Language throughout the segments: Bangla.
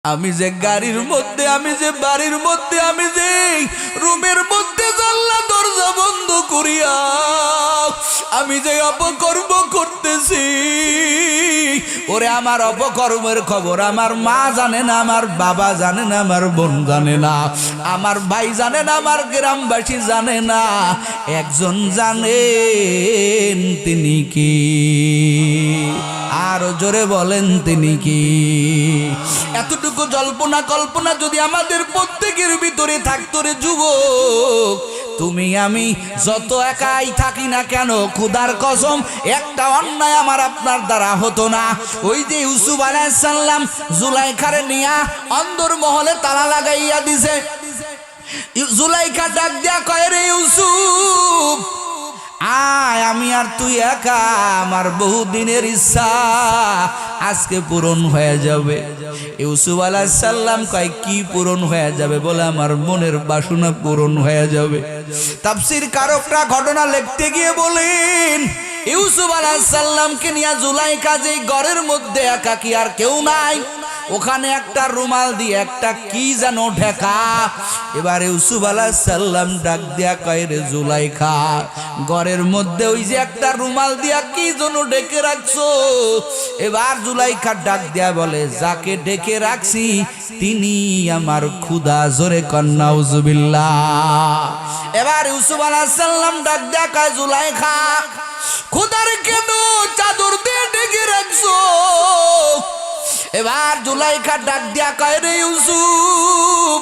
আমি যে গাড়ির মধ্যে, আমি যে বাড়ির মধ্যে, আমি যে রুমের মধ্যে জানলা দরজা বন্ধ করিয়া আমি যে অপকর্ম করতেছি, ওরে আমার অপকর্মের খবর আমার মা জানে না, আমার বাবা জানে না, আমার বোন জানে না, আমার ভাই জানে না, আমার গ্রামবাসী জানে না। একজন জানেন, তিনি কি? আর জোরে বলেন, তিনি কি? এতটুকু জল্পনা কল্পনা যদি আমাদের প্রত্যেকের ভিতরে থাকতো রে যুবক, তুমি আমি যত একাই থাকি না কেন, খোদার কসম একটা অন্যায় আমার আপনার দ্বারা হতো না। ওই যে ইউসুফ আলাইহিস সালাম জুলাইখারে নিয়া অন্দর মহলে তালা লাগাইয়া দিছে। জুলাইখা ডাক দিয়া কয়, রে ইউসুফ আয়, আমি আর তুই একা, আমার বহুদিনের ইচ্ছা আজকে পূরণ হয়ে যাবে। ইউসুফ আলাইহিস সালাম কয়, কি পূরণ হয়ে যাবে? বলে, আমার মনের বাসনা পূরণ হয়ে যাবে। তাফসীর কারকরা ঘটনা লিখতে গিয়ে বলেন, ইউসুফ আলাইহিস সালামকে নিয়ে জুলাইখা যে ঘরের মধ্যে একাকী, আর কেউ নাই, ওখানে একটা রুমাল দিয়ে একটা কি যেন ঢাকা। এবার ইউসুফ আলাইহিস সালাম ডাক দিয়া কয়, রে জুলাইখা, ঘরের মধ্যে ওই যে একটা রুমাল দিয়া কি যেন ঢেকে রাখছো? এবার জুলাইখা ডাক দিয়া বলে, যাকে ঢেকে রাখছি তিনি আমার ক্ষুধা। জোরে কন্যা নাউজুবিল্লাহ। এবার ইউসুফ আলাইহিস সালাম ডাক দিয়া কয়, জুলাইখা, ক্ষুধার কেন চাদর দিয়ে ঢেকে রাখছো? এবার জুলাইখা ডাক দিয়া কয়, রে ইউসুফ,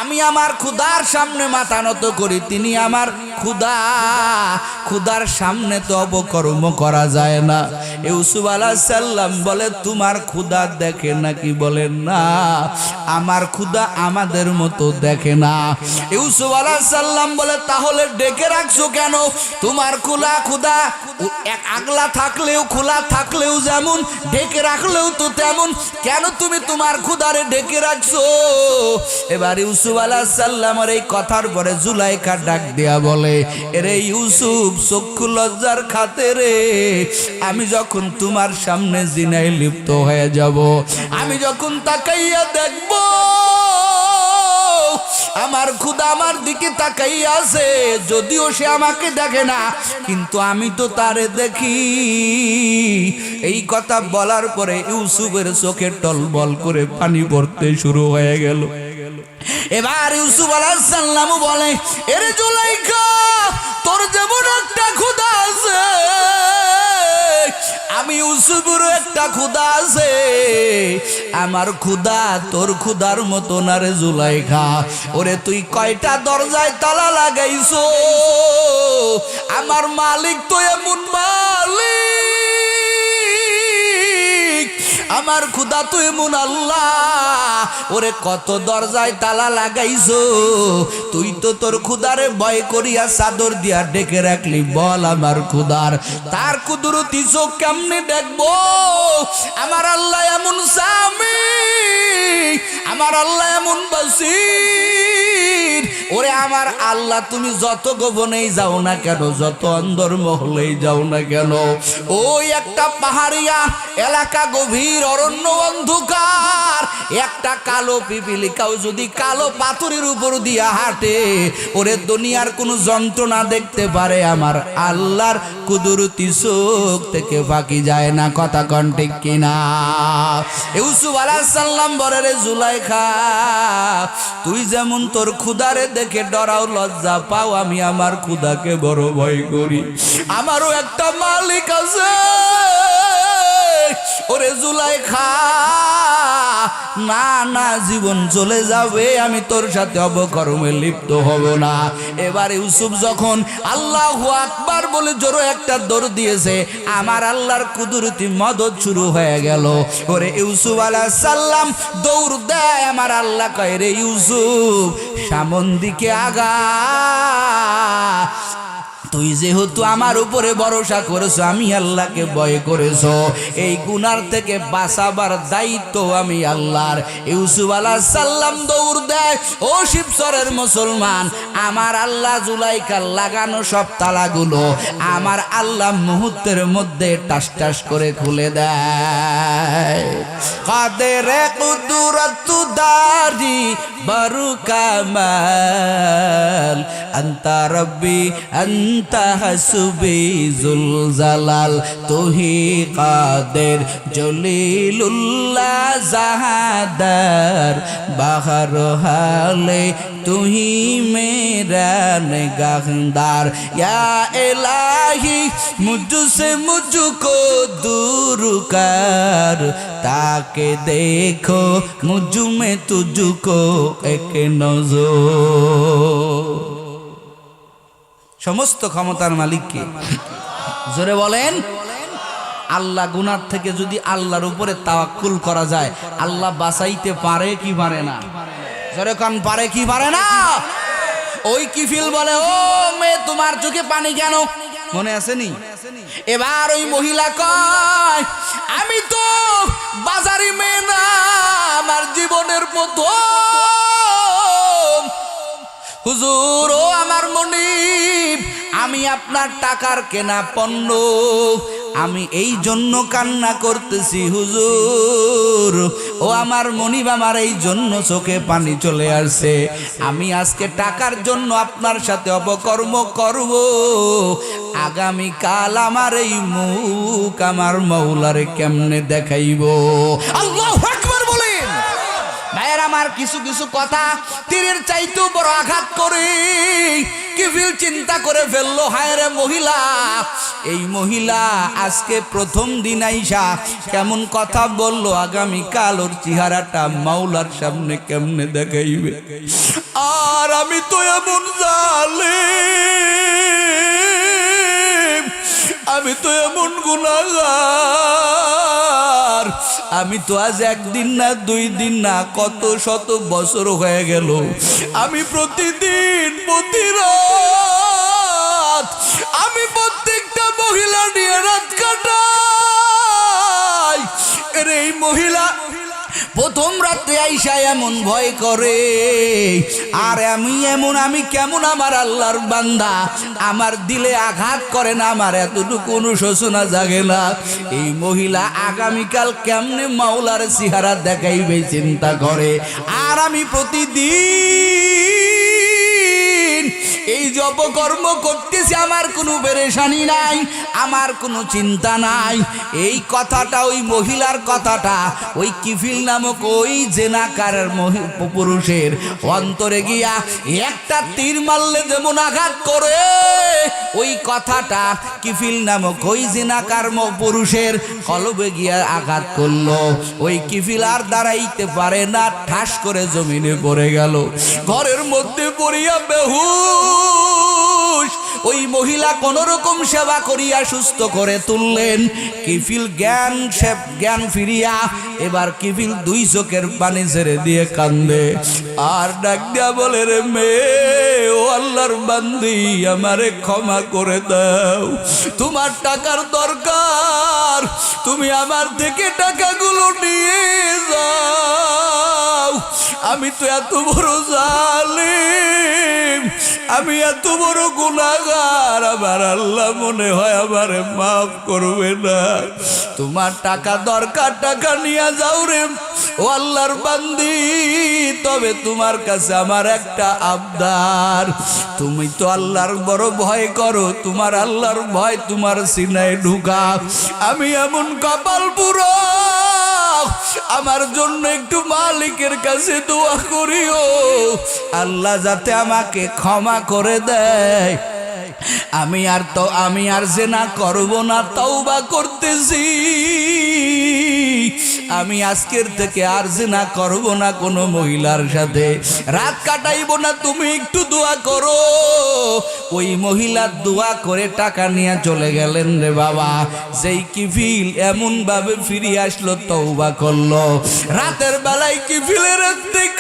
আমি আমার ক্ষুধার সামনে মাথা নত করি, তিনি আমার ক্ষুধা, ক্ষুধার সামনে তো অপকর্ম করা যায় না। ইউসুফ আলাইহিস সালাম বলে, তোমার ক্ষুধা দেখে নাকি? বলেন না, আমার ক্ষুধা আমাদের মতো দেখে না। ইউসুফ আলাইহিস সালাম বলে, তাহলে ডেকে রাখছো কেন? তোমার ক্ষুধা এক আগলা থাকলেও, খোলা থাকলেও যেমন, ডেকে রাখলেও তো তেমন, কেন তুমি তোমার ক্ষুধারে ডেকে রাখছো? এবার ইউসুফ আলাইহিস সালামের এই কথার পরে জুলাইখা ডাক দিয়া বলে, এরে ইউসুফ, চক্ষু লজ্জার খাতিরে আমি যখন তোমার সামনে জিনায় লিপ্ত হয়ে যাব, আমি যখন তাকাইয়া দেখব আমার ক্ষুধা আমার দিকে তাকাইয়া আছে, যদিও সে আমাকে দেখে না, কিন্তু আমি তো তারে দেখি। এই কথা বলার পরে ইউসুফের চোখে টলবল করে পানি পড়তে শুরু হয়ে গেল। এবার ইউসুফ আলাইহিস সালাম বলে, এরে জুলাইখা, তোর যেমন একটা ক্ষুধা আছে, আমি ইউসুফেরও একটা ক্ষুধা আছে। আমার ক্ষুধা তোর ক্ষুধার মতো না রে জুলাইখা। ওরে তুই কয়টা দরজায় তালা লাগাইছো? আমার মালিক তো এমন মালিক, আমার ক্ষুধা তো এমন আল্লাহ। ওরে কত দরজায় তালা লাগাইছো, তুই তো তোর ক্ষুধারে ভয় করিয়া চাদর দিয়া ডেকে রাখলি। বল, আমার ক্ষুধার তার কুদরতি চোখ কেমনে দেখবো? আমার আল্লাহ এমন স্বামী, আমার আল্লাহ এমন বাসির। ওরে আমার আল্লাহ, তুমি যত গোপনেই যাও না কেন, যত অন্দর মহলেই যাও না কেন, ওই একটা পাহাড়িয়া এলাকা, গভীর অরণ্য, অন্ধকার, একটা কালো পিপিলিকাও যদি কালো পাথরের উপর দিয়া হাঁটে, ওরে দুনিয়ার কোনো যন্ত্রণা দেখতে পারে, আমার আল্লাহর কুদরতি চোখ থেকে ফাঁকি যায় না। কথা কন ঠিক কিনা? ইউসুফ আলাইহিস সালাম বলে, রে জুলাইখা, তুই যেমন তোর ক্ষুধারে দেখে ডরাও, লজ্জা পাও, আমি আমার ক্ষুধাকে বড় ভয় করি। আমারও একটা মালিক আছে। ওরে জুলাইখা, না না, জীবন চলে যাবে, আমি তোর সাথে অপকর্মে লিপ্ত হব না। এবার ইউসুফ যখন আল্লাহু আকবার বলে জোরে একটা দৌড় দিয়েছে, আমার আল্লাহর কুদরতি মদদ শুরু হয়ে গেল। ওরে ইউসুফ আলাইহিস সালাম দৌড় দেয়, আমার আল্লাহ কয়, রে ইউসুফ, সামন দিকে আগা। তুই যেহেতু আমার উপরে ভরসা করেছো, আমি আল্লাহকে ভয় করেছো, এই গুনার থেকে বাঁচাবার দায়িত্ব আমি আল্লাহর। ইউসুফ আলাইহিস সালাম দৌড় দেয়, ও শিবচরের মুসলমান, আমার আল্লাহ জুলাইখার লাগানো সব তালাগুলো আমার আল্লাহ মুহূর্তের মধ্যে টাস টাস করে খুলে দেয়। কাদের কুদরত দারি বারু কামাল আন্তা রব্বি আন্তা হাসবি জুল জালাল, তুহি কাদের জলিলুল্লাহ জাহাদার বাহর হালে তুহি মেরা নিগাহদার, ইয়া ইলাহি মুझसे मुझको दूर कर, ताके देखो मुझ में तुझको एक नजर। সমস্ত ক্ষমতার মালিক কে? জোরে বলেন। আল্লাহ গুনার থেকে যদি আল্লাহর উপরে তাওয়াক্কুল করা যায়, আল্লাহ বাঁচাইতে পারে কি পারে না? জোরে কোন পারে কি পারে না? ওই কিফিল বলে, ও মেয়ে তোমার চোখে পানি কেন? মনে আছে নি? এবার ওই মহিলা কয়, আমি তো বাজারি মেয়ে না, আমার জীবনের প্রথম হুজুর, ও আমার মনিব, আমি আপনার টাকার কেনা পণ্য, আমি এই জন্য কান্না করতেছি হুজুর। ও আমার মনিব, আমার এই জন্য চোখে পানি চলে আসছে, আমি আজকে টাকার জন্য আপনার সাথে অপকর্ম করব, আগামী কাল আমার এই মুখ আমার মাওলারে কেমনে দেখাইব? আল্লাহু আকবার বলেন। ভাইয়ের আমার, কিছু কিছু কথা তীরের চাইতেও বড় আঘাত করে। কিফিল চিন্তা করে ফেললো, হায় রে মহিলা, এই মহিলা আজকে প্রথম দিন আইসা কেমন কথা বললো, আগামী কাল ওর চেহারাটা মাওলার সামনে কেমনে দেখাইবে? আর আমি তো এমন জালেম, আমি তো এমন গুনাহগার, আমি তো আজ একদিন না দুই দিন না কত শত বছর হয়ে গেল, আমি প্রতিদিন প্রতি রাত আমি প্রত্যেকটা মহিলা নিয়ে রাত কাটাই। এর এই মহিলা প্রথম রাত্রে আইসা এমন ভয় করে, আর আমি কেমন আমার আল্লাহর বান্দা, আমার দিলে আঘাত করে না, আমার এতটুকু অনুশোচনা জাগে না, এই মহিলা আগামীকাল কেমনে মাওলার চেহারা দেখাইবে চিন্তা করে। আর আমি প্রতিদিন এই যে অপকর্ম করতেছি, আমার কোনো পেরেশানি নাই, আমার কোনো চিন্তা নাই। এই কথাটা, ওই মহিলার কথাটা ওই কিফিল নামক ওই জেনাকারের পুরুষের অন্তরে গিয়া একটা তীর মারলে যেমন আঘাত করে, ওই কথাটা কিফিল নামক ওই জেনাকার পুরুষের কলবে গিয়া আঘাত করলো। ওই কিফিল আর দাঁড়াইতে পারে না, ঠাস করে জমিনে পড়ে গেল, ঘরের মধ্যে পড়িয়া বেহুশ। ওই মহিলা কোন রকম সেবা করিয়া সুস্থ করে তুললেন। কিফিল জ্ঞান ফিরিয়া এবার কিফিল দুই চোখের পানি ছেড়ে দিয়ে কান্দে, আর ডাক দিয়া বলে, রে মেয়ে, ও আল্লাহর বান্দি, আমারে ক্ষমা করে দাও, তোমার টাকার দরকার, তুমি আমার থেকে টাকাগুলো নিয়ে যাও, আমি তো এত বড় জালিম, আমি এত বড় গুনাহগার, আমার আল্লাহ মনে হয় আমারে মাফ করবে না, তোমার টাকা দরকার, টাকা নিয়ে যাও রে ও আল্লাহর বান্দি, তবে তোমার কাছে আমার একটা আবদার, তুমি তো আল্লাহর বড় ভয় করো, তোমার আল্লাহর ভয় তোমার সিনায় ঢুকা, আমি এমন কপাল পুরো, আমার জন্য একটু মালিকের কাছে দোয়া করিও, আল্লাহ যাতে আমাকে ক্ষমা করে দেয়, আমি আর জিনা করব না, তওবা করতেছি, আমি আজকের থেকে আর জিনা করব না, কোনো মহিলার সাথে রাত কাটাইব না, তুমি একটু দোয়া করো। ওই মহিলা দোয়া করে টাকা নিয়ে চলে গেলেন রে বাবা। যেই কিফিল এমন ভাবে ফিরে আসলো, তওবা করলো, রাতের বেলায় কিফিলের ইন্তেকাল,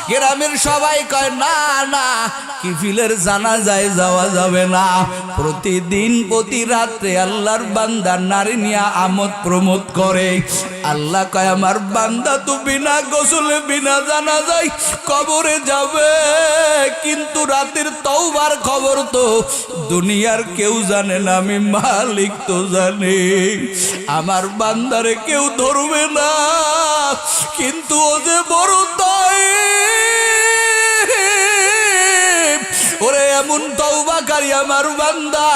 গ্রামের সবাই কয় না না, কিফিলের জানাজায় যাওয়া যাবে না। প্রতিদিন প্রতি রাত্রে আল্লাহর বান্দা নারী নিয়ে আমোদ প্রমোদ করে। আল্লাহ কয় আমার বান্দা তো বিনা গোসলে বিনা জানাজায় কবরে যাবে, কিন্তু রাতের তওবার খবর তো দুনিয়ার কেউ জানে না, আমি মালিক তো জানি। আমার বান্দারে কেউ ধরবে না, কিন্তু ও যে বড় তাই ওরে এমন তওবাকারী আমার বান্দা।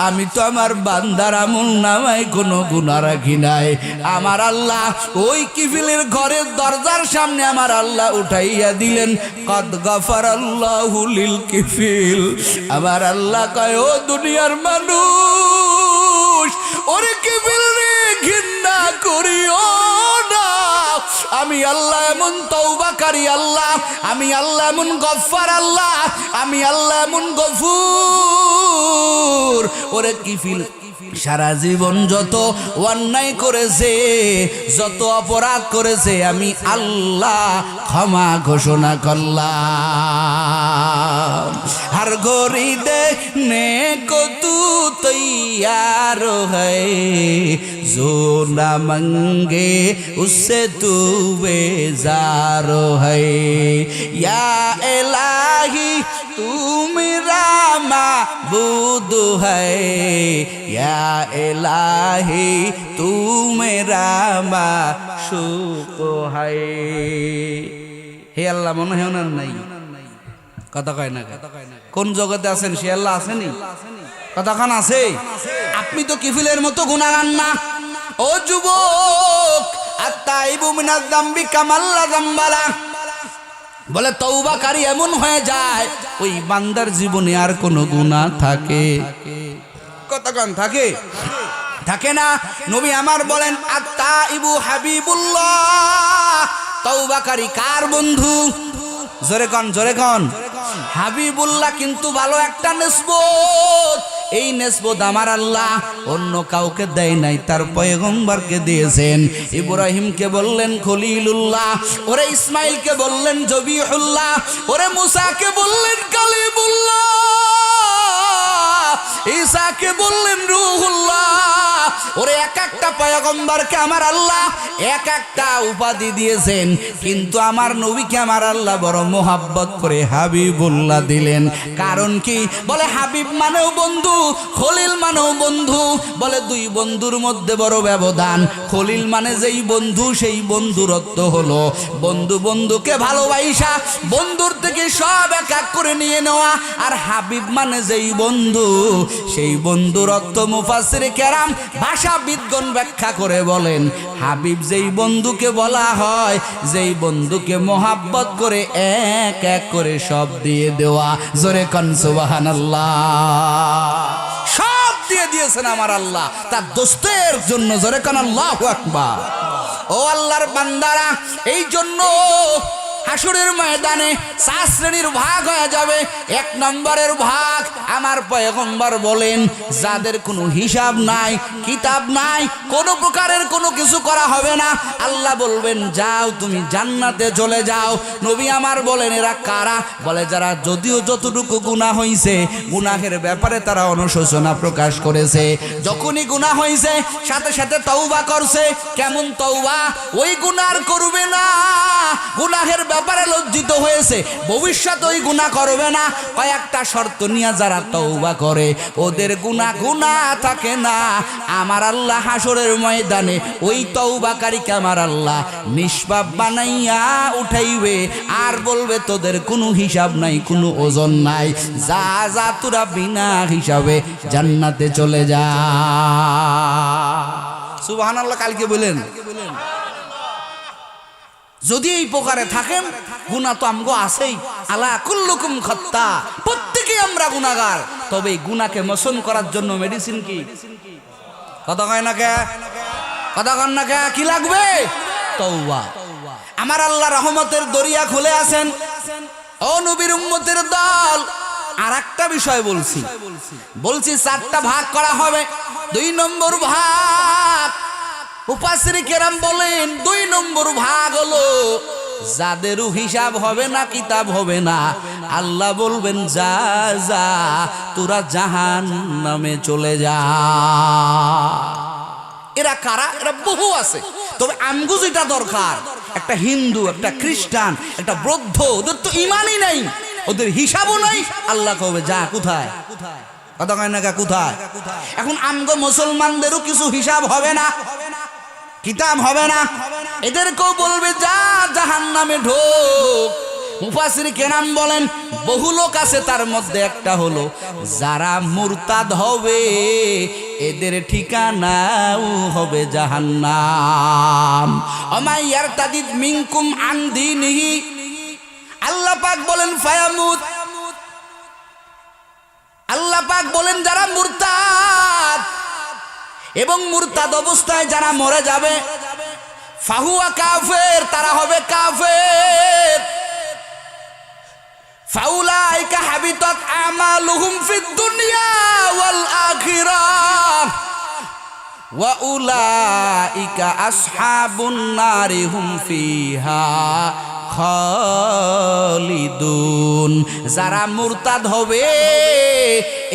আমি তো আমার বান্দার আমল নামায় কোনো গুনাহ রাখি নাই। আমার আল্লাহ ওই কিফিলের ঘরের দরজার সামনে আমার আল্লাহ উঠাইয়া দিলেন, কদ গাফারাল্লাহু লিল কিফিল। আমার আল্লাহ কয় ও দুনিয়ার মানুষ, ওরে কিফিল রে ঘৃণা করিও না। আমি আল্লাহ এমন তওবাকারী আল্লাহ, আমি আল্লাহ এমন গফফার আল্লাহ, আমি আল্লাহ এমন গফুর। ওরে কিফিল সারা জীবন যত অন্যায় করেছে, যত অপরাধ করেছে, আমি আল্লাহ ক্ষমা ঘোষণা করলাম। हर गोरी देखने को तू तैयार है, जो ना मंगे उससे तू बेजार है। या इलाही तू मेरा माबूद है, या इलाही तू मेरा माशूक है। हे अल्लाह মনে হয় না নাই কথা কয় না, কোন জগতে আছেন সে আল্লাহ আসেনি? কথাখান আছে। আপনি তো কিফিলের মতো গুনাহগার না। ও যুবক, আত্তাইবু মিনাজ যামবি কামাল্লা যামবালা, বলে তওবাকারী এমন হয়ে যায় ওই বান্দার জীবনে আর কোনো গুনাহ থাকে? কথাখান থাকে? থাকে না। নবী আমার বলেন আত্তাইবু হাবিবুল্লাহ, তওবাকারী কার বন্ধু? জোরে কন, জোরে কন। হাবিবুল্লাহ কিন্তু ভালো একটা নিসবত। এই নিসবত আমার আল্লাহ অন্য কাউকে দেয় নাই, তার পয়গম্বরকে দিয়েছেন। ইব্রাহিমকে বললেন খলিলুল্লাহ, ওরে ইসমাইলকে বললেন জবিহুল্লাহ, ওরে মুসাকে বললেন কালিমুল্লাহ, ঈসাকে বললেন রূহুল্লাহ। ওরে এক একটা পয়গম্বরকে আমার আল্লাহ এক একটা উপাধি দিয়েছেন, কিন্তু আমার নবীকে আমার আল্লাহ বড় মোহাব্বত করে হাবিবুল্লাহ দিলেন। কারণ কি? বলে হাবিব মানেও বন্ধু, খলিল মানেও বন্ধু। বলে দুই বন্ধুর মধ্যে বড় ব্যবধান। খলিল মানে যেই বন্ধু, সেই বন্ধুরত্ব হলো বন্ধু বন্ধুকে ভালোবাসা, বন্ধুর থেকে সব এক এক করে নিয়ে নেওয়া। আর হাবিব মানে যেই বন্ধু, সেই বন্ধুরত্ব মুফাসসির কেরাম ভাষাবিদগণ ব্যাখ্যা করে বলেন, হাবিব যেই বন্ধুকে বলা হয়, যেই বন্ধুকে মোহাব্বত করে এক এক করে সব দিয়ে দেওয়া। জোরে কোন সুবহানাল্লাহ। সব দিয়ে দিয়েছেন আমার আল্লাহ তার দোস্তের জন্য। জোরে কোন আল্লাহু আকবার। ও আল্লাহর বান্দারা, এই জন্য হাসরের ময়দানে 4 শ্রেণীর ভাগ হয়ে যাবে। 1 নম্বরের ভাগ আমার পয়গম্বর বলেন, যাদের কোনো হিসাব নাই, কিতাব নাই, কোনো প্রকারের কোনো কিছু করা হবে না। আল্লাহ বলবেন যাও তুমি জান্নাতে চলে যাও। নবী আমার বলেন এরা কারা? বলে যারা যদিও যতটুকু গুনাহ হয়েছে, গুনাহের ব্যাপারে তারা অনুশোচনা প্রকাশ করেছে। যখনই গুনাহ হয়েছে সাথে সাথে তওবা করছে। কেমন তওবা? ওই গুনাহ আর করবে না, গুনাহের ব্যাপারে লজ্জিত হয়েছে, ভবিষ্যৎ ওই গুনাহ করবে না। কয়েকটা শর্ত নিয়ে যারা তওবা করে ওদের গুনাহ থাকে না। আমার আল্লাহ হাসরের ময়দানে ওই তওবাকারীকে আমার আল্লাহ নিষ্পাপ বানাইয়া উঠাইবে, আর বলবে তোদের কোনো হিসাব নাই, কোনো ওজন নাই, যা যা তোরা বিনা হিসাবে জান্নাতে চলে যা। সুবহানাল্লাহ। কালকে বলেন যদি এই প্রকারে থাকেন, গুনাহ তো আমগো আছেই। আলা কুল্লুকুম খাত্তা, প্রত্যেকেই আমরা গুনাহগার। তবে এই গুনাহকে মোচন করার জন্য মেডিসিন কি? কথা কয় না কে? কথা কন না কে? কি লাগবে? তওবা। আমার আল্লাহ রহমতের দরিয়া খুলে আছেন। ও নবীর উম্মতের দল, আর একটা বিষয় বলছি 4টা ভাগ করা হবে। 2 নম্বর ভাগ মুফাসসির কেরাম বলেন 2 নম্বর ভাগ হলো যাদেরও হিসাব হবে না, কিতাব হবে না, আল্লাহ বলবেন যা যা তোরা জাহান্নামে চলে যা। এরা কারা? এরা বহু আছে, তবে আমগো যেটা দরকার, একটা হিন্দু, একটা খ্রিস্টান, একটা বৌদ্ধ, ওদের তো ইমানই নাই, ওদের হিসাবও নাই, আল্লাহ কবে যা কোথায়, কথা কয় না কোথায়। এখন আমগো মুসলমানদেরও কিছু হিসাব হবে না, কিতাব হবে না, এদেরকেও বলবে যা জাহান্নামে ঢোক। মুফাসসির কেরাম বলেন বহু লোক আছে, তার মধ্যে একটা হলো যারা মুরতাদ হবে এদের ঠিকানাও হবে জাহান্নাম। ওমাই ইয়ারতাদিদ মিনকুম আন দীনিহি, আল্লাহ পাক বলেন ফায়ামুত, আল্লাহ পাক বলেন যারা মুরতাদ এবং মুরতাদ অবস্থায় যারা মরে যাবে, ফাহুয়া কাফের, তারা হবে কাফের। ফাউলাইকা হাবিতাত আমালুহুম ফিদ দুনিয়া ওয়াল আখিরাহ ওয়া উলাইকা আসহাবুন নারি হুম ফিহা খালিদুন। যারা মুরতাদ হবে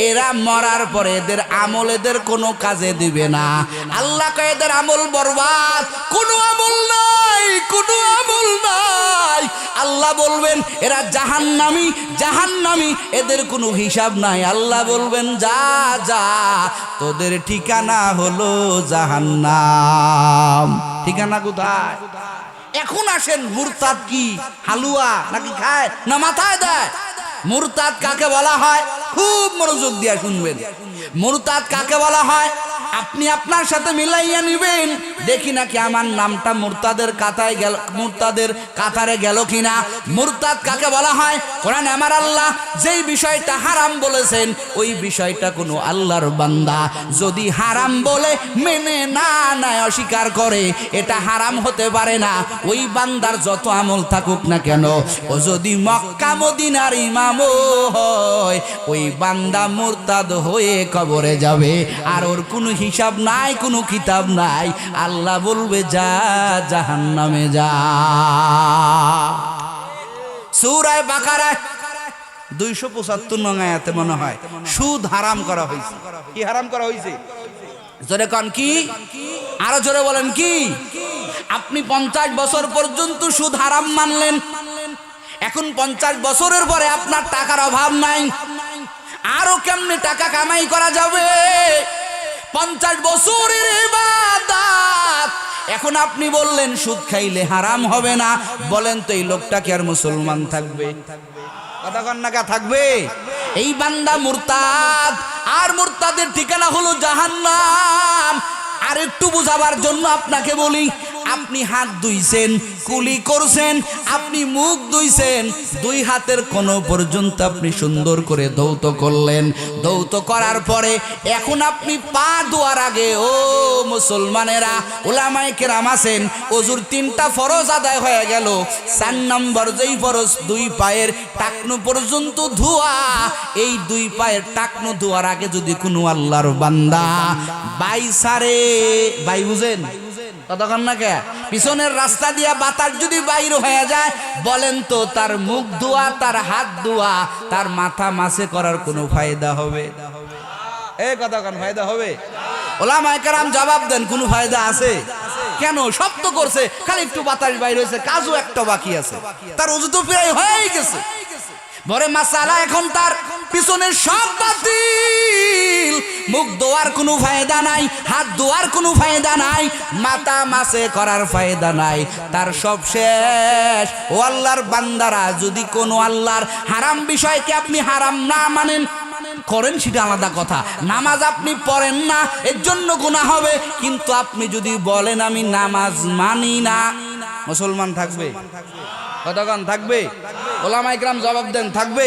এরা মরার পরে এদের আমল এদের কোনো কাজে দিবে না। আল্লাহ কয় এদের আমল বরবাদ, কোনো আমল নাই, কোনো আমল নাই। আল্লাহ বলবেন এরা জাহান্নামী, জাহান্নামী, এদের কোনো হিসাব নাই। আল্লাহ বলবেন যা যা তোদের ঠিকানা হলো জাহান্নাম। ঠিকানা কোথায়? এখন আসেন, মুরতাদ কি হালুয়া নাকি খায় না মাথায় দেয়? মুরতাদ কাকে বলা হয়? খুব মনোযোগ দিয়ে শুনবেন। মুরতাদ কাকে বলা হয় আপনি আপনার সাথে মিলাইয়া নিবেন, দেখি নাকি আমার নামটা মুরতাদের কাতায় গেল, মুরতাদের কাতারে গেল কিনা। মুরতাদ কাকে বলা হয়? কোরআনে আমার আল্লাহ যেই বিষয়টা হারাম বলেছেন ওই বিষয়টা কোনো আল্লাহর বান্দা যদি হারাম বলে মেনে না নেয়, অস্বীকার করে, এটা হারাম হতে পারে না, ওই বান্দার যত আমল থাকুক না কেন, ও যদি মক্কা মদিনার ইমামও হয়, ওই বান্দা মুরতাদ হয়ে কবরে যাবে, আর ওর কোনো হিসাব নাই, কোনো কিতাব নাই। আল্লাহ বলবে যা জাহান্নামে যা। সূরা বাকারা 275 নং আয়াতে মনে হয় সুদ হারাম করা হয়েছে। কি হারাম করা হয়েছে? জোরে কোন কি? আরো জোরে বলেন কি? আপনি 50 বছর পর্যন্ত সুদ হারাম মানলেন, এখন 50 বছরের পরে আপনার টাকার অভাব নাই, আরো কেমনে টাকা কামাই করা যাবে? 50 বছরের ইবাদত, এখন আপনি বললেন সুদ খাইলে হারাম হবে না, বলেন তো এই লোকটা কি আর মুসলমান থাকবে? কথা কন না, থাকবে? এই বান্দা মুরতাদ, আর মুরতাদের ঠিকানা হলো জাহান্নাম। আর একটু বুঝাবার জন্য আপনাকে বলি, আপনি হাত ধুইছেন, কুলি করছেন, আপনি মুখ ধুইছেন, দুই হাতের কোন পর্যন্ত আপনি সুন্দর করে ধৌত করলেন, ধৌত করার পরে এখন আপনি পা ধোয়ার আগে, ও মুসলমানেরা, উলামায়ে কেরাম আছেন, ওযুর 3টা ফরজ আদায় হয়ে গেল, 4 নম্বর যেই ফরজ দুই পায়ের টাকনু পর্যন্ত ধোয়া, এই দুই পায়ের টাকনু ধোয়ার আগে যদি কোনো আল্লাহর বান্দা বাই সারে, বাই বুঝেন ততক্ষণ না কে, পিছনের রাস্তা দিয়া বাতাস যদি বাইর হয়ে যায়, বলেন তো তার মুখ ধোয়া, তার হাত ধোয়া, তার মাথা মাসে করার কোনো ফায়দা হবে? এই কতক্ষণ ফায়দা হবে? ওলামায়ে কেরাম জবাব দেন, কোনো ফায়দা আছে? কেন? সব তো করছে, খালি একটু বাতাস বাইর হয়েছে, কাজও একটা বাকি আছে, তার ওযু তো প্রায় হয়ে গেছে। বরে মাসালা এখন তার পিছনের সব বাতিল, মুখ ধোয়ার কোনো ফায়দা নাই, হাত ধোয়ার কোনো ফায়দা নাই, মাথা মাসে করার ফায়দা নাই, তার সব শেষ। ও আল্লাহর বান্দারা, যদি কোনো আল্লাহর হারাম বিষয়কে আপনি হারাম না মানেন, করেন সেটা আলাদা কথা, নামাজ আপনি পড়েন না এর জন্য গুনাহ হবে, কিন্তু আপনি যদি বলেন আমি নামাজ মানি না, মুসলমান থাকবে? কতক্ষণ থাকবে? ওলামায়ে কেরাম জবাব দেন, থাকবে?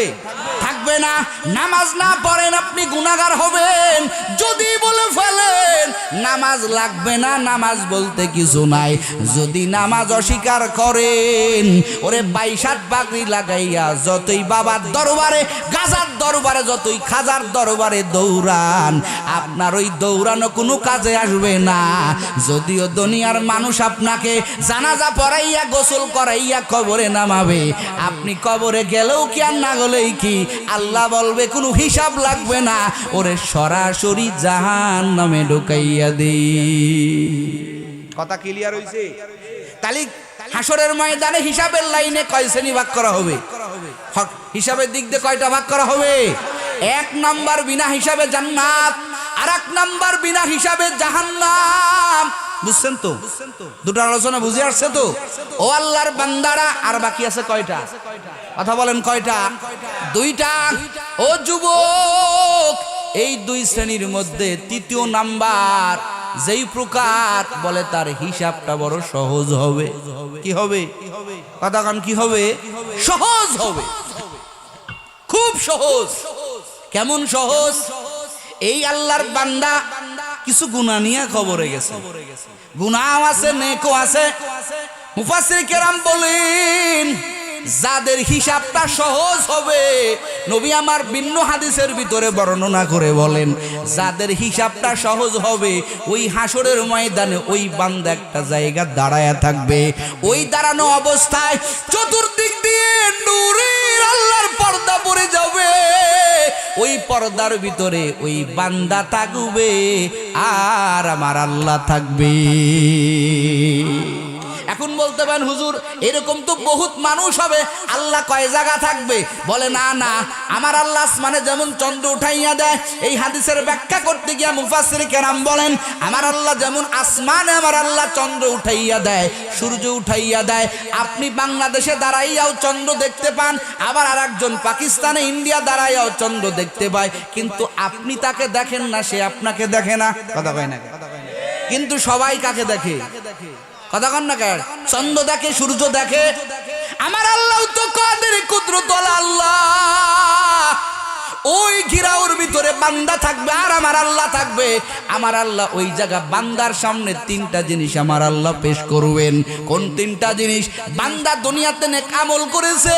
থাকবে লাগবে না, নামাজ না পড়েন আপনি গুনাহগার হবেন। যদি বলে ফেলেন নামাজ লাগবে না, নামাজ বলতে কিছু নাই, যদি নামাজ অস্বীকার করেন, ওরে 22 পাগড়ি লাগাইয়া যতই বাবার দরবারে, গাজার দরবারে, যতই খাজার দরবারে দৌড়ান, আপনার ওই দৌড়ানো কোনো কাজে আসবে না। যদিও দুনিয়ার মানুষ আপনাকে জানাজা পড়াইয়া গোসল করাইয়া কবরে নামাবে, আপনি কবরে গেলেও কি আর না গেলেই কি, আল্লাহ বলবে কোনো হিসাব লাগবে না, ওরে সরাসরি জাহান্নামে ঢুকাইয়া দে। কথা ক্লিয়ার হইছে? তাহলে হাসরের ময়দানে হিসাবের লাইনে কয় শ্রেণী ভাগ করা হবে? হিসাবের দিক দিয়ে কয়টা ভাগ করা হবে? 1 নাম্বার বিনা হিসাবে জান্নাত, আর 1 নাম্বার বিনা হিসাবে জাহান্নাম। বুঝছেন তো? দুটো আলোচনা বুঝে আসছে তো? ও আল্লাহর বান্দারা, আর বাকি আছে কয়টা? কথা বলেন কয়টা? 2টা। ও যুবক, এই 2 শ্রেণীর মধ্যে 3য় নাম্বার যেই প্রকার বলে তার হিসাবটা বড় সহজ হবে। কি হবে? কথা কান কি হবে? সহজ হবে, খুব সহজ। কেমন সহজ? এই আল্লাহর বান্দা কিছু গুনাহ নিয়ে কবরে গেছে, গুনাহ আছে, নেকও আছে। মুফাসসির কেরাম বলেন যাদের হিসাবটা সহজ হবে, নবী আমার ভিন্ন হাদিসের ভিতরে বর্ণনা করে বলেন, যাদের হিসাবটা সহজ হবে, ওই হাসরের ময়দানে ওই বান্দা একটা জায়গা দাঁড়ায়া থাকবে। ওই দাঁড়ানো অবস্থায় চতুর্দিক দিয়ে নূরের আল্লাহর পর্দা পড়ে যাবে। ওই পর্দার ভিতরে ওই বান্দা থাকবে আর আমার আল্লাহ থাকবে। এখন বলতে পারেন হুজুর এরকম তো বহুত মানুষ হবে, আল্লাহ কয় জায়গা থাকবে? বলে না না, আমার আল্লাহ আসমানে যেমন চন্দ্র উঠাইয়া দেয়, এই হাদিসের ব্যাখ্যা করতে গিয়া মুফাসসির কেরাম বলেন আমার আল্লাহ যেমন আসমানে আমার আল্লাহ চন্দ্র উঠাইয়া দেয়, সূর্য উঠাইয়া দেয়, আপনি বাংলাদেশে দাঁড়াইয়াও চন্দ্র দেখতে পান, আবার আরেকজন পাকিস্তানে ইন্ডিয়া দাঁড়াইয়াও চন্দ্র দেখতে পায়, কিন্তু আপনি তাকে দেখেন না, সে আপনাকে দেখে না। কথা কয় না? কিন্তু সবাই কাকে দেখে? কথা কন না কেন? চন্দ্র দেখে, সূর্য দেখে। আমার আল্লাহ তো কাদের কুদরত আল্লাহ, ওই ঘিরাওর ভিতরে বান্দা থাকবে আর আমার আল্লাহ থাকবে। আমার আল্লাহ ওই জায়গা বান্দার সামনে 3টা জিনিস আমার আল্লাহ পেশ করবেন। কোন 3টা জিনিস? বান্দা দুনিয়াতে নেক আমল করেছে,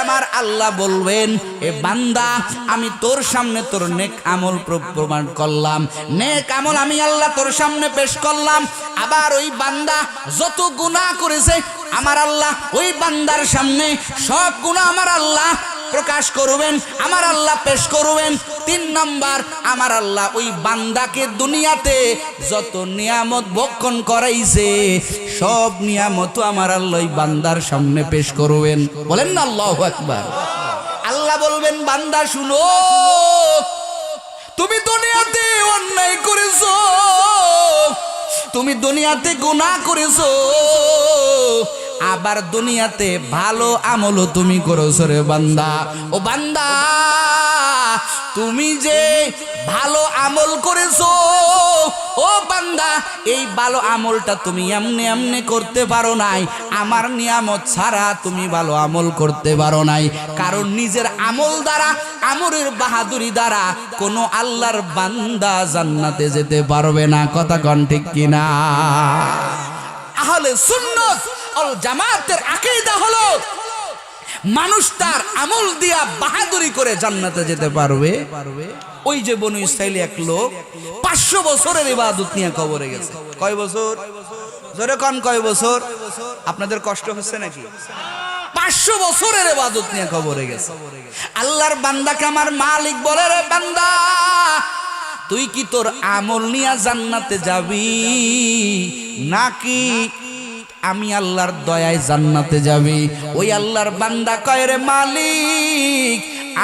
আমার আল্লাহ বলবেন এ বান্দা আমি তোর সামনে তোর নেক আমল প্রমাণ করলাম, নেক আমল আমি আল্লাহ তোর সামনে পেশ করলাম। আবার ওই বান্দা যত গুনাহ করেছে আমার আল্লাহ ওই বান্দার সামনে সব গুনাহ আমার আল্লাহ প্রকাশ করবেন, আমার আল্লাহ পেশ করবেন। 3 নাম্বার, আমার আল্লাহ ওই বান্দাকে দুনিয়াতে যত নিয়ামত ভক্ষণ করাইছে সব নিয়ামত আমার আল্লাহ ওই বান্দার সামনে পেশ করবেন। বলেন না আল্লাহু আকবার। আল্লাহ বলবেন বান্দা শুনো, তুমি দুনিয়াতে অন্যায় করেছো, তুমি দুনিয়াতে গুনাহ করেছো, আবার দুনিয়াতে ভালো আমলও তুমি করেছো রে বান্দা। ও বান্দা, তুমি যে ভালো আমল করেছো, ও বান্দা এই ভালো আমলটা তুমি এমনি এমনি করতে পারো নাই, আমার নিয়ামত ছাড়া তুমি ভালো আমল করতে পারো নাই। কারণ নিজের আমল দ্বারা, আমরের বাহাদুরি দ্বারা কোনো আল্লাহর বান্দা জান্নাতে যেতে পারবে না। কথা কন ঠিক কিনা? আহলে সুন্নাত ওয়াল জামাতের আকীদা হলো মানুষ তার আমল দিয়া বাহাদুরি করে জান্নাতে যেতে পারবে। ওই যে বনু ইসরাইল এক লোক 500 বছরের ইবাদত নিয়ে কবরে গেছে। কয় বছর? জোরে কোন কয় বছর? আপনাদের কষ্ট হচ্ছে নাকি? 500 বছরের ইবাদত নিয়ে কবরে গেছে। আল্লাহর বান্দাকে আমার মালিক বলে রে বান্দা, তুই কি তোর আমল নিয়ে জান্নাতে যাবি নাকি আমি আল্লাহর দয়ায় জান্নাতে যাবি? ওই আল্লাহর বান্দা কয় রে মালিক,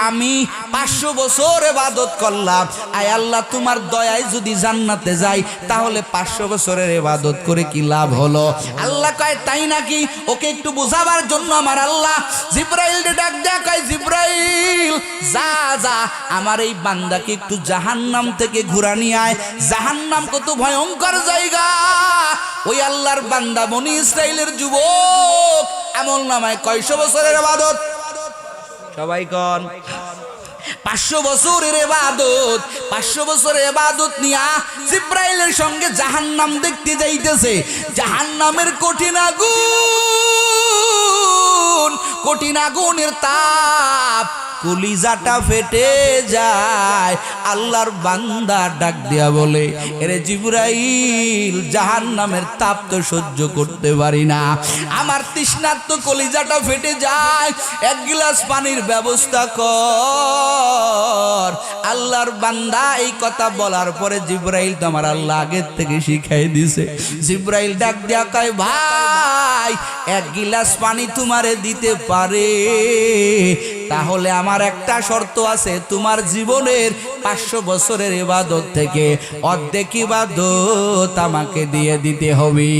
আমি 500 বছর ইবাদত করলাম, আয় আল্লাহ তোমার দয়ায় যদি জান্নাতে যাই তাহলে 500 বছরের ইবাদত করে কি লাভ হলো? আল্লাহ কয় তাই নাকি? ওকে একটু বোঝাবার জন্য আমার আল্লাহ জিবরাইলকে ডাক দেয়া কয়, জিবরাইল যা যা আমার এই বান্দাকে একটু জাহান্নাম থেকে ঘুরা নিয়ে আয়। জাহান্নাম কত ভয়ঙ্কর জায়গা। ওই আল্লাহর বান্দা বনি ইসরাইলের যুবক আমল নামায় কয়শো বছরের ইবাদত? সবাই কোন 500 বছরের ইবাদত, 500 বছরের ইবাদত নিয়া জিব্রাইলের সঙ্গে জাহান্নাম দেখতে যাইতেছে। জাহান্নামের কঠিন আগুন, কঠিন আগুনের তাপ, কলিজাটা ফেটে যায়। আল্লাহর বান্দা ডাক দিয়া বলে, এরে জিবরাইল, জাহান্নামের তাপ তো সহ্য করতে পারি না, আমার তৃষ্ণার্ত কলিজাটা ফেটে যায়, এক গ্লাস পানির ব্যবস্থা কর। আল্লাহর বান্দা এই কথা বলার পরে জিবরাইল তো আমার আল্লাহ আগের থেকে শিখাই দিছে। জিবরাইল ডাক দিয়া কয়, ভাই, এক গ্লাস পানি তোমারে দিতে পারে, তাহলে আমার একটা শর্ত আছে, তোমার জীবনের 500 বছরের ইবাদত থেকে অর্ধেক ইবাদত আমাকে দিয়ে দিতে হবে।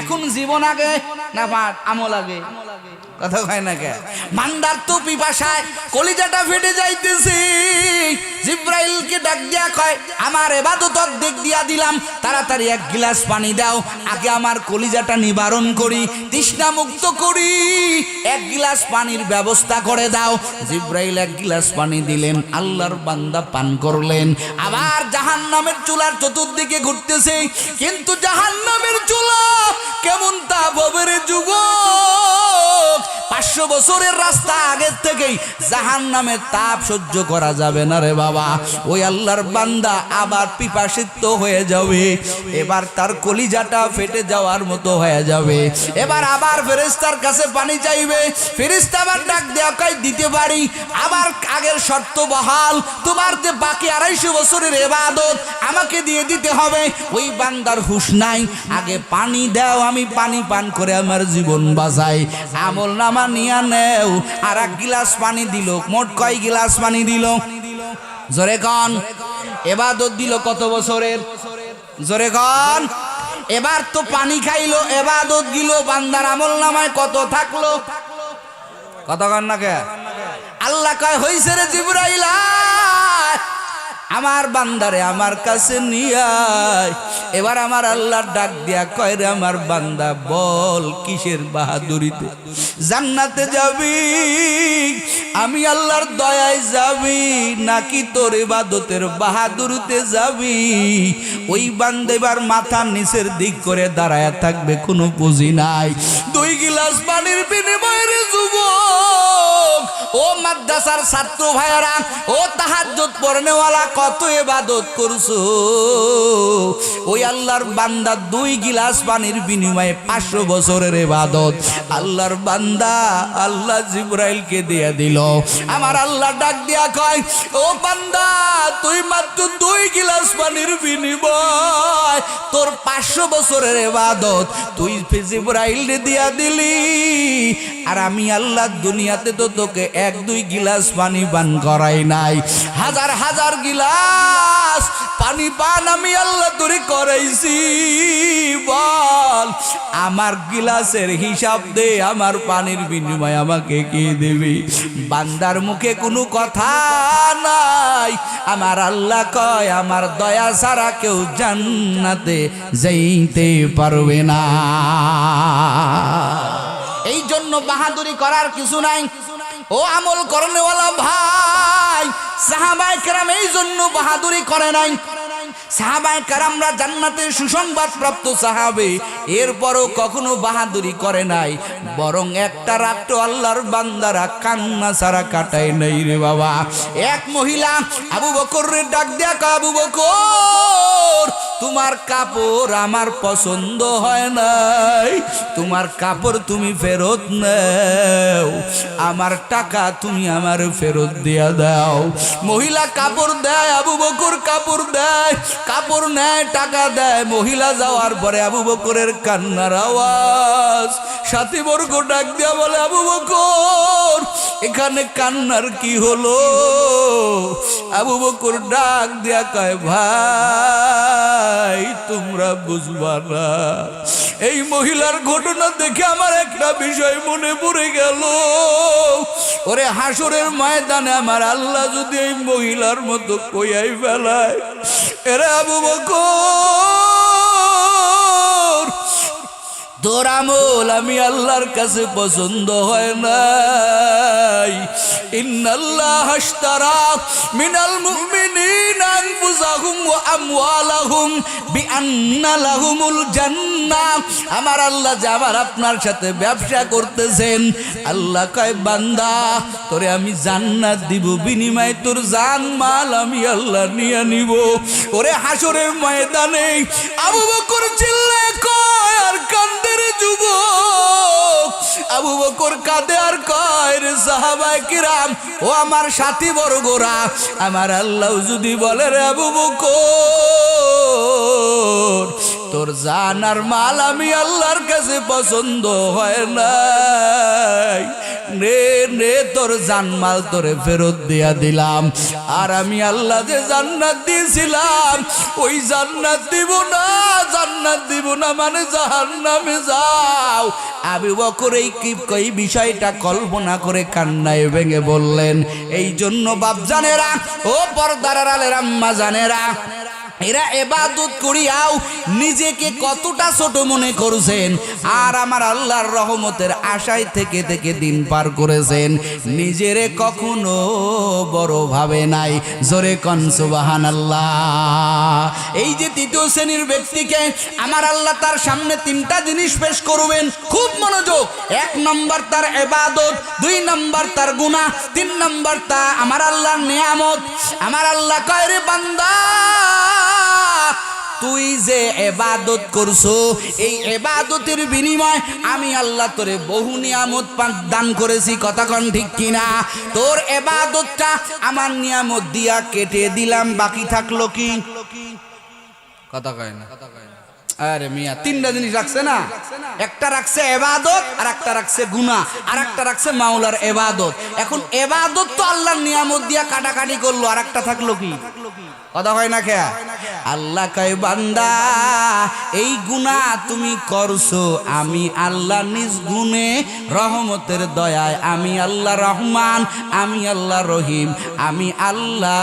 এখন জীবন আগে না আমল আগে? কথা হয় না কে? বান্দার তো পিপাসায় কলিজাটা ফেটে যাইতেছে। জিব্রাইলকে ডাক দিয়া কয়, আমার ইবাদত অর্ধেক দিয়া দিলাম, তাড়াতাড়ি এক গ্লাস পানি দাও, আগে আমার কলিজাটা নিবারণ করি, তৃষ্ণা মুক্ত করি, এক গ্লাস পানির ব্যবস্থা করে দাও। জিব্রাইল এক গ্লাস পানি দিলেন, আল্লাহর বান্দা পান করলেন। আবার জাহান্নামের চুলার চতুর্দিকে ঘুরতেছে, কিন্তু জাহান্নামের চুলা কেমন তাপ হবে রে যুবক? 500 বছরের রাস্তা আগের থেকেই জাহান্নামের তাপ সহ্য করা যাবে না রে বাবা। ওই আল্লাহর বান্দা আবার পিপাসিত হয়ে যাবে, এবার তার কলিজাটা ফেটে যাওয়ার মতো হয়ে যাবে। এবার আবার ফেরেশতার কাছে পানি চাইবে, ফেরেশতা আবার ডাক দেয়া কয়, দিতে পারি, আবার আগের শর্ত বহাল, তোমার যে বাকি 250 বছরের ইবাদত আমাকে দিয়ে দিতে হবে। ওই বান্দার হুঁশ নাই, আগে পানি দাও, আমি পানি পান করে আমার জীবন বাঁচাই। আমল নামা নিয়া নেও, আর এক গিলাস পানি দিল। মোট কয় গিলাস পানি দিল? জোরে কন। ইবাদত দিল কত বছরের? জোরে কন। এবার তো পানি খাইলো, ইবাদত দিল, বান্দার আমল নামায় কত থাকলো? কত কন না কে? আল্লাহ কয়, হইছে রে জিবরাইল, আমার বান্দারে আমার কাছে নিয়ে আয়। এবার আমার আল্লাহ ডাক দিয়া কয়, রে আমার বান্দা, বল কিসের বাহাদুরিতে জান্নাতে যাবি? আমি আল্লাহর দয়ায় যাবি, নাকি তোর ইবাদতের বাহাদুরিতে যাবি? ওই বান্দা এবার মাথার নিচের দিক করে দাঁড়ায় থাকবে, কোনো পুঁজি নাই। 2 গিলাস পানির বিনিময়ে রে যুবক, ও মাদ্রাসার ছাত্র ভাইয়ারা, ও তাহাজ্জুদ পড়নেওয়ালা, কত ইবাদত করছো। ওই আল্লাহর বান্দা 2 গিলাস পানির বিনিময়ে 500 বছরের ইবাদত আল্লাহর বান্দা আল্লাহ জিবরাইলকে দিয়ে দিল। আমার আল্লাহ ডাক দিয়া কয়, ও বান্দা, তুই মাত্র 2 গিলাস পানির বিনিময় তোর 500 বছরের ইবাদত তুই জিবরাইলকে দিয়া দিলি, আর আমি আল্লাহ দুনিয়াতে তো তোকে 1-2 গিলাস পানি পান করাই নাই, হাজার হাজার গিলাস পানি পান আমি আল্লাহ তোরে করাইছি। বল, আমার গিলাসের হিসাব দে, আমার পানির বিনিময় আমাকে কি দিবি? বান্দার মুখে কোনো কথা নাই। আমার আল্লাহ কয়, আমার দয়া ছাড়া কেউ জান্নাতে যাইতে পারবে না। এই জন্য বাহাদুরি করার কিছু নাই। ও আমল করনেওয়ালা ভাই, সাহাবায়ে কেরাম এই জন্য বাহাদুরি করে নাই। সাহাবায়ে কেরামরা জান্নাতের সুসংবাদ প্রাপ্ত সাহাবে, এরপরও কখনো বাহাদুরি করে নাই, বরং একটা রাত আল্লাহর বান্দারা কান্না ছাড়া কাটায় নাই রে বাবা। এক মহিলা আবু বকরের ডাক দেয়া কয়, আবু বকর, তোমার কাপড় আমার পছন্দ হয় নাই, তোমার কাপড় তুমি ফেরত নাও, আমার টাকা তুমি আমার ফেরত দিয়া দাও। মহিলা কাপড় দেয়, আবু বকর কাপড় দেয়, কাপড় নেয়, টাকা দেয়। মহিলা যাওয়ার পরে আবু বকরের কান্নার আওয়াজ। সাথী বর্গ ডাক দিয়া বলে, আবু বকর, এখানে কান্নার কি হলো? আবু বকর ডাক দিয়া কয়, ভাই, তোমরা বুঝবা না, এই মহিলার ঘটনা দেখে আমার একটা বিষয় মনে পড়ে গেল। ওরে হাসরের ময়দানে আমার আল্লাহ যদি এই মহিলার মতো কইয়াই ফেলায়, এরে আবু বকর, তোর আমল আমি আল্লাহর কাছে পছন্দ হয় নাই। ইন্নাল্লাহ আশতারা মিনাল মুমিনিনা আনফুসাহুম ওয়া আমওয়ালাহুম বিআন্না লাহুমুল জান্নাহ। আমার আল্লাহ যে আমার আপনার সাথে ব্যবসা করতেছেন, আল্লাহ কয় বান্দা তোরে আমি জান্নাত দিব, বিনিময়ে তোর জান মাল আমি আল্লাহ নিয়ে নিব। ওরে হাসরের ময়দানে আবু বকর চিল্লায় কয় আর কান্দে রে যুবক। আবু বকর কাঁদে আর কয় রে সাহাবায়ে কিরাম, ও আমার সাথী বর্গরা, আমার আল্লাহ যদি বলে রে আবু বকর তোর জান আর মাল আমি আল্লাহর কাছে পছন্দ হয় নাই, নে নে তোর জানমাল তোরে ফেরত দিয়া দিলাম। আর আমি আল্লাহ যে জান্নাত দিয়েছিলাম ওই জান্নাত দিব না, জান্নাত দিব না মানে জাহান্নামে যাও। আবু বকর এই বিষয়টা কল্পনা করে কান্নায় ভেঙে বললেন। এই জন্য বাপজানেরা, ও পর্দার আড়ালের আম্মা জানেরা, এরা ইবাদত করিয়াও নিজেকে কতটা ছোট মনে করছেন, আর আমার আল্লাহর রহমতের আশায় থেকে থেকে দিন পার করেছেন, নিজেরে কখনো বড় ভাবে নাই। জোরে কোন সুবহানাল্লাহ। এই যে তৃতীয় শ্রেণীর ব্যক্তিকে আমার আল্লাহ তার সামনে তিনটা জিনিস পেশ করবেন, খুব মনোযোগ। 1 নম্বর তার ইবাদত, 2 নম্বর তার গুনাহ, 3 নম্বর তা আমার আল্লাহর নিয়ামত। আমার আল্লাহ কয় রে বান্দা, তুই যে ইবাদত করছো এই ইবাদতের বিনিময় আমি আল্লাহ তোরে বহু নিয়ামত দান করেছি, কথা কোন ঠিক কিনা? তোর ইবাদতটা আমার নিয়ামত দিয়া কেটে দিলাম, বাকি থাকলো কি? কথা কয় না। আরে মিয়া, 3টা জিনিস রাখছে না, একটা রাখছে ইবাদত, আর একটা রাখছে গুনাহ, আর একটা রাখছে মাওলার ইবাদত। এখন ইবাদত তো আল্লাহর নিয়ামত দিয়া কাটাকাটি করলো, আর একটা থাকলো কি? কথা হয় না খেয়া? আল্লাহ কয় বান্দা এই গুনাহ তুমি করছো, আমি আল্লাহ নিজ গুণে রহমতের দয়ায়, আমি আল্লাহ রহমান, আমি আল্লাহ রহিম, আমি আল্লাহ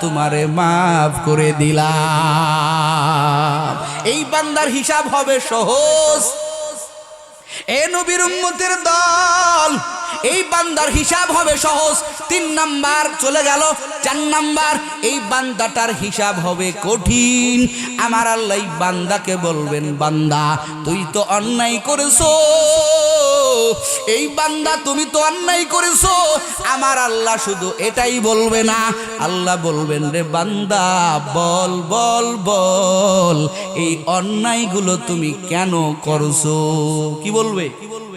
তোমারে মাফ করে দিলাম। এই বান্দার হিসাব হবে সহজ। এ নবীর উম্মতের দল, এই বান্দার হিসাব হবে সহজ। 3 নাম্বার চলে গেল, 4 নাম্বার এই বান্দাটার হিসাব হবে কঠিন। আমার আল্লাহ এই বান্দাকে বলবেন, বান্দা তুই তো অন্যায় করেছো, এই বান্দা তুমি তো অন্যায় করেছো। আমার আল্লাহ শুধু এটাই বলবে না, আল্লাহ বলবেন রে বান্দা বল বল বল এই অন্যায়গুলো তুমি কেন করছো? কি বলবে?